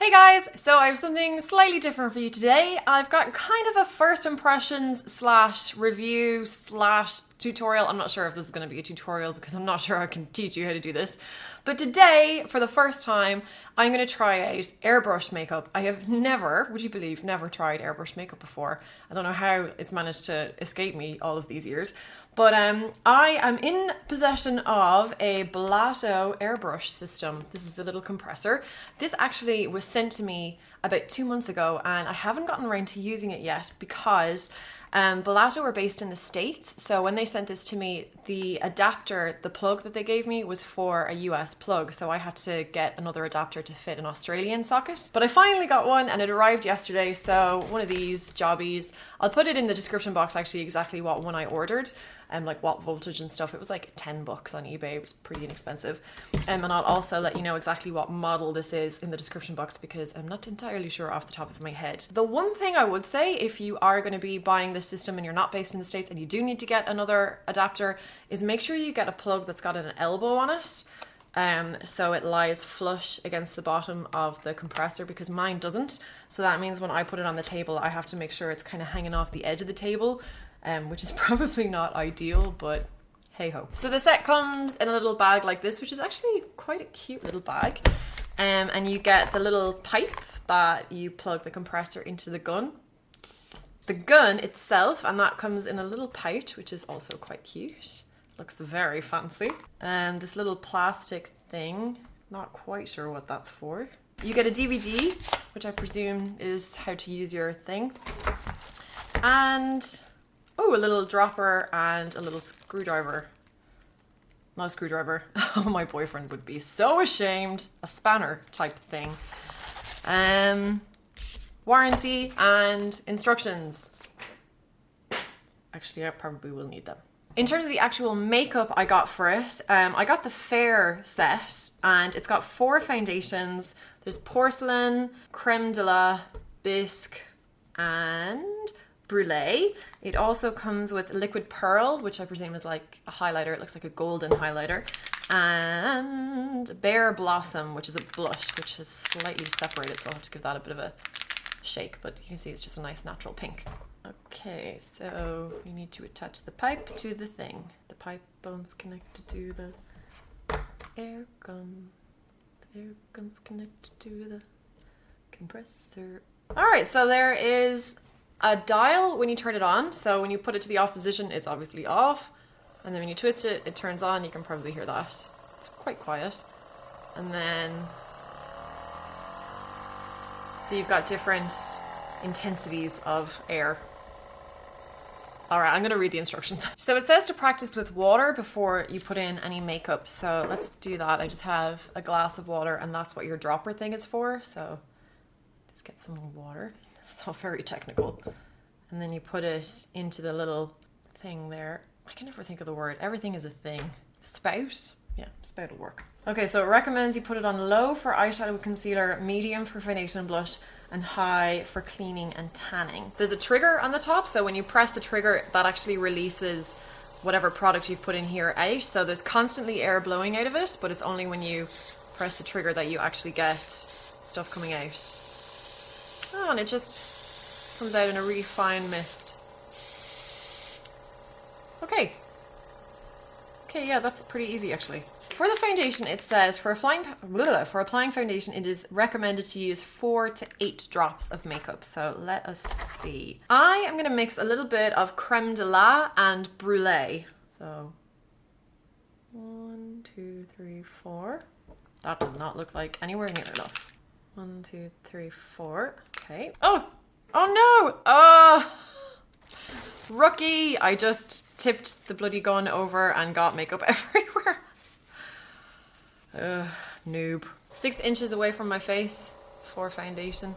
Hey guys, so I have something slightly different for you today. I've got kind of a first impressions slash review slash tutorial. I'm not sure if this is going to be a tutorial because I'm not sure I can teach you how to do this. But today, for the first time, I'm going to try out airbrush makeup. I have never, would you believe, never tried airbrush makeup before. I don't know how it's managed to escape me all of these years. But I am in possession of a Belleto airbrush system. This is the little compressor. This actually was sent to me about 2 months ago and I haven't gotten around to using it yet because Belleto are based in the States. So when they sent this to me, the adapter, the plug that they gave me was for a US plug. So I had to get another adapter to fit an Australian socket. But I finally got one and it arrived yesterday. So one of these jobbies, I'll put it in the description box actually exactly what one I ordered. And like what voltage and stuff. It was like $10 on eBay. It was pretty inexpensive. And I'll also let you know exactly what model this is in the description box because I'm not entirely sure off the top of my head. The one thing I would say if you are going to be buying this system and you're not based in the States and you do need to get another adapter is make sure you get a plug that's got an elbow on it. So it lies flush against the bottom of the compressor because mine doesn't. So that means when I put it on the table, I have to make sure it's kind of hanging off the edge of the table. Which is probably not ideal, but hey ho. So the set comes in a little bag like this, which is actually quite a cute little bag. And you get the little pipe that you plug the compressor into the gun. The gun itself, and that comes in a little pouch, which is also quite cute. Looks very fancy. And this little plastic thing, not quite sure what that's for. You get a DVD, which I presume is how to use your thing. And oh, a little dropper and a little screwdriver. Not a screwdriver. Oh, my boyfriend would be so ashamed. A spanner type thing. Warranty and instructions. Actually, I probably will need them. In terms of the actual makeup I got for it, I got the Fair set and it's got 4 foundations. There's Porcelain, Creme de la Bisque and Brulee. It also comes with Liquid Pearl, which I presume is like a highlighter. It looks like a golden highlighter. And Bare Blossom, which is a blush, which is slightly separated, so I'll have to give that a bit of a shake, but you can see it's just a nice natural pink. Okay, so you need to attach the pipe to the thing. The pipe bone's connected to the air gun. The air gun's connected to the compressor. Alright, so there is a dial when you turn it on. So when you put it to the off position, it's obviously off. And then when you twist it, it turns on. You can probably hear that. It's quite quiet. And then, so you've got different intensities of air. All right, I'm going to read the instructions. So it says to practice with water before you put in any makeup. So let's do that. I just have a glass of water and that's what your dropper thing is for. So just get some water. It's all very technical. And then you put it into the little thing there. I can never think of the word. Everything is a thing. Spout? Yeah, spout will work. Okay, so it recommends you put it on low for eyeshadow concealer, medium for foundation and blush, and high for cleaning and tanning. There's a trigger on the top, so when you press the trigger, that actually releases whatever product you've put in here out. So there's constantly air blowing out of it, but it's only when you press the trigger that you actually get stuff coming out. Oh, and it just comes out in a really fine mist. Okay. Okay, yeah, that's pretty easy actually. For the foundation, it says for applying foundation, it is recommended to use 4 to 8 drops of makeup. So let us see. I am going to mix a little bit of Creme de la and Brulee. So 1, 2, 3, 4. That does not look like anywhere near enough. 1, 2, 3, 4. Okay. Oh no! Oh, rookie! I just tipped the bloody gun over and got makeup everywhere. Noob. 6 inches away from my face for foundation.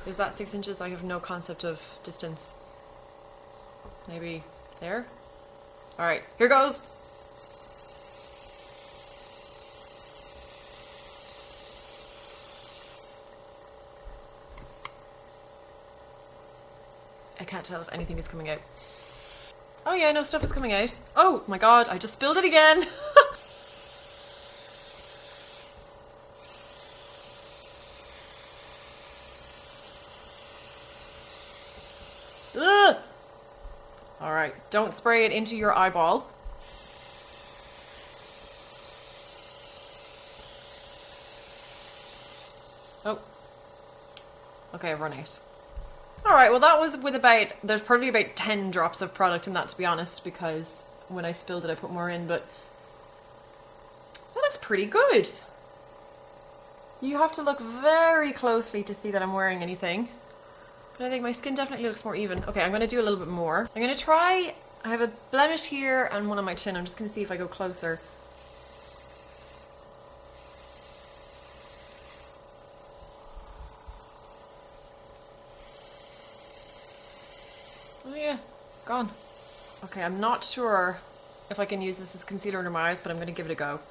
Is that 6 inches? I have no concept of distance. Maybe there? Alright, here goes! I can't tell if anything is coming out. Oh yeah, no, stuff is coming out. Oh my god, I just spilled it again! All right, don't spray it into your eyeball. Oh. Okay, I've run out. Alright, well that was with there's probably about 10 drops of product in that, to be honest, because when I spilled it I put more in, but that looks pretty good. You have to look very closely to see that I'm wearing anything. But I think my skin definitely looks more even. Okay, I'm going to do a little bit more. I'm going to try, I have a blemish here and one on my chin. I'm just going to see if I go closer. Oh yeah, gone. Okay, I'm not sure if I can use this as concealer under my eyes, but I'm going to give it a go.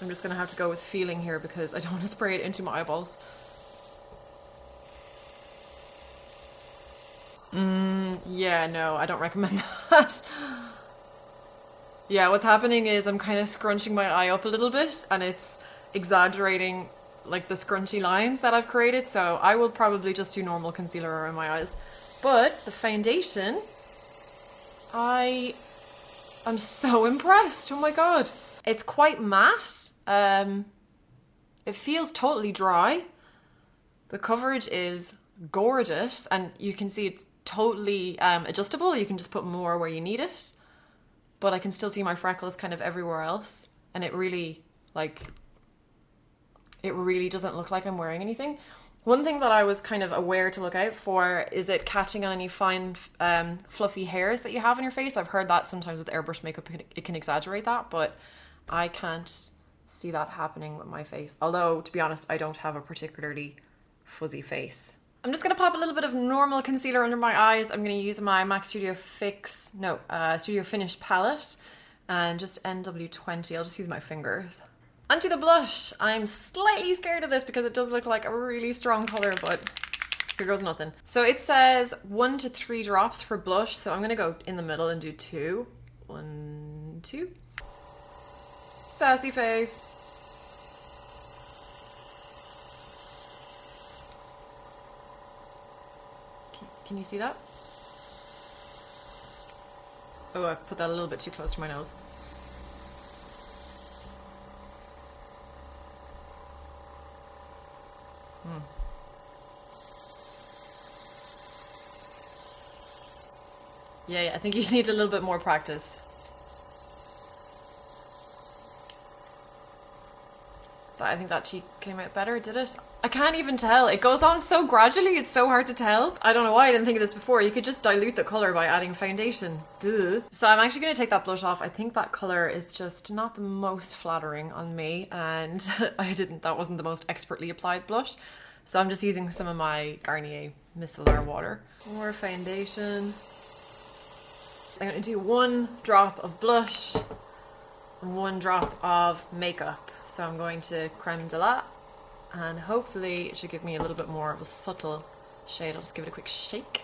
I'm just going to have to go with feeling here because I don't want to spray it into my eyeballs. Yeah, no, I don't recommend that. Yeah, what's happening is I'm kind of scrunching my eye up a little bit and it's exaggerating like the scrunchy lines that I've created, so I will probably just do normal concealer around my eyes. But the foundation, I'm so impressed. Oh my god. It's quite matte. It feels totally dry. The coverage is gorgeous and you can see it's totally adjustable. You can just put more where you need it. But I can still see my freckles kind of everywhere else. And it really, it really doesn't look like I'm wearing anything. One thing that I was kind of aware to look out for is it catching on any fine fluffy hairs that you have on your face. I've heard that sometimes with airbrush makeup it can exaggerate that, but I can't see that happening with my face. Although, to be honest, I don't have a particularly fuzzy face. I'm just going to pop a little bit of normal concealer under my eyes. I'm going to use my MAC Studio Finish palette and just NW20. I'll just use my fingers. Onto the blush. I'm slightly scared of this because it does look like a really strong colour, but here goes nothing. So it says 1 to 3 drops for blush, so I'm going to go in the middle and do 2. 1, 2. Sassy face. Can you see that? Oh, I put that a little bit too close to my nose. Yeah, I think you need a little bit more practice. I think that cheek came out better, did it? I can't even tell. It goes on so gradually, it's so hard to tell. I don't know why I didn't think of this before. You could just dilute the colour by adding foundation. Duh. So I'm actually going to take that blush off. I think that colour is just not the most flattering on me, and that wasn't the most expertly applied blush. So I'm just using some of my Garnier micellar water. More foundation. I'm going to do 1 drop of blush and 1 drop of makeup. So I'm going to creme de la, and hopefully it should give me a little bit more of a subtle shade. I'll just give it a quick shake.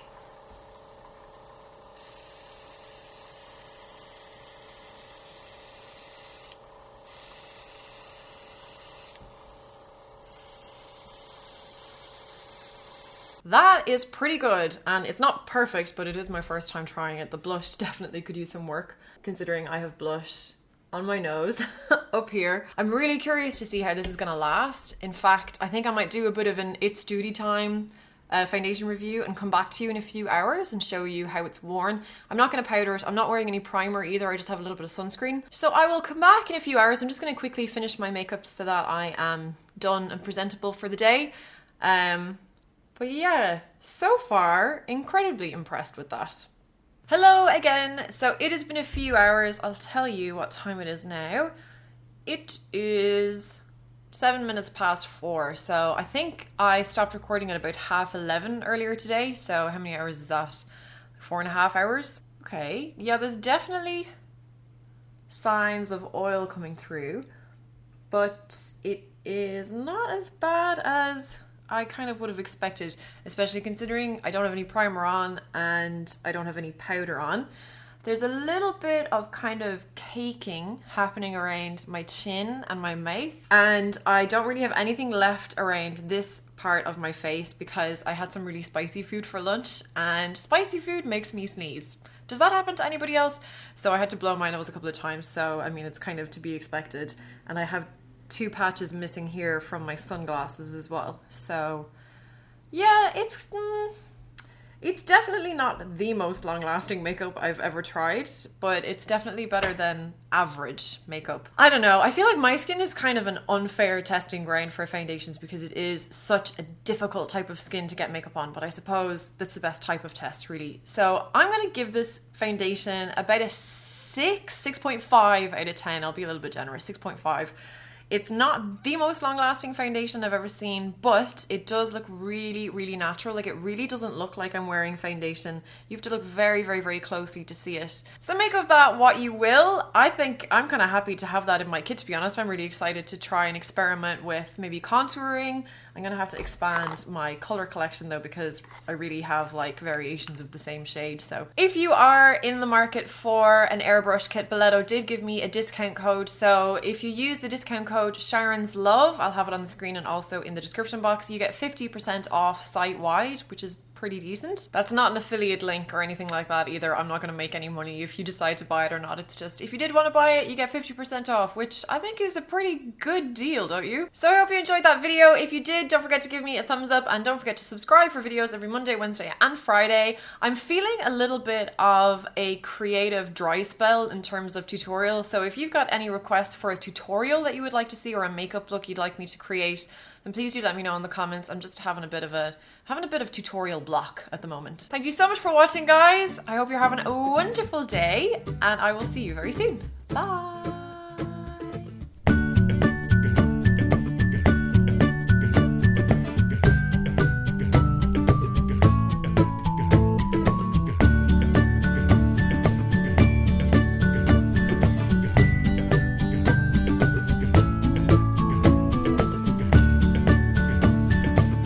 That is pretty good, and it's not perfect, but it is my first time trying it. The blush definitely could use some work, considering I have blush on my nose up here. I'm really curious to see how this is gonna last. In fact, I think I might do a bit of an It's Duty Time foundation review and come back to you in a few hours and show you how it's worn. I'm not gonna powder it. I'm not wearing any primer either. I just have a little bit of sunscreen. So I will come back in a few hours. I'm just gonna quickly finish my makeup so that I am done and presentable for the day. But yeah, so far, incredibly impressed with that. Hello again. So it has been a few hours. I'll tell you what time it is now. It is 7 minutes past 4. So I think I stopped recording at about 11:30 earlier today. So how many hours is that? 4.5 hours? Okay. Yeah, there's definitely signs of oil coming through, but it is not as bad as I kind of would have expected, especially considering I don't have any primer on and I don't have any powder on. There's a little bit of kind of caking happening around my chin and my mouth, and I don't really have anything left around this part of my face because I had some really spicy food for lunch, and spicy food makes me sneeze. Does that happen to anybody else? So I had to blow my nose a couple of times, so I mean, it's kind of to be expected. And I have 2 patches missing here from my sunglasses as well. So yeah, it's definitely not the most long-lasting makeup I've ever tried, but it's definitely better than average makeup. I don't know, I feel like my skin is kind of an unfair testing ground for foundations because it is such a difficult type of skin to get makeup on, but I suppose that's the best type of test, really. So I'm gonna give this foundation about a 6.5 out of 10. I'll be a little bit generous, 6.5. It's not the most long-lasting foundation I've ever seen, but it does look really, really natural. Like, it really doesn't look like I'm wearing foundation. You have to look very, very, very closely to see it. So make of that what you will. I think I'm kind of happy to have that in my kit, to be honest. I'm really excited to try and experiment with maybe contouring. I'm gonna have to expand my color collection though, because I really have like variations of the same shade. So if you are in the market for an airbrush kit, Belleto did give me a discount code. So if you use the discount code Sharon's Love, I'll have it on the screen and also in the description box, you get 50% off site-wide, which is pretty decent. That's not an affiliate link or anything like that either. I'm not going to make any money if you decide to buy it or not. It's just, if you did want to buy it, you get 50% off, which I think is a pretty good deal, don't you? So I hope you enjoyed that video. If you did, don't forget to give me a thumbs up and don't forget to subscribe for videos every Monday, Wednesday and Friday. I'm feeling a little bit of a creative dry spell in terms of tutorials. So if you've got any requests for a tutorial that you would like to see or a makeup look you'd like me to create, then please do let me know in the comments. I'm just having a bit of tutorial block at the moment. Thank you so much for watching, guys. I hope you're having a wonderful day and I will see you very soon. Bye.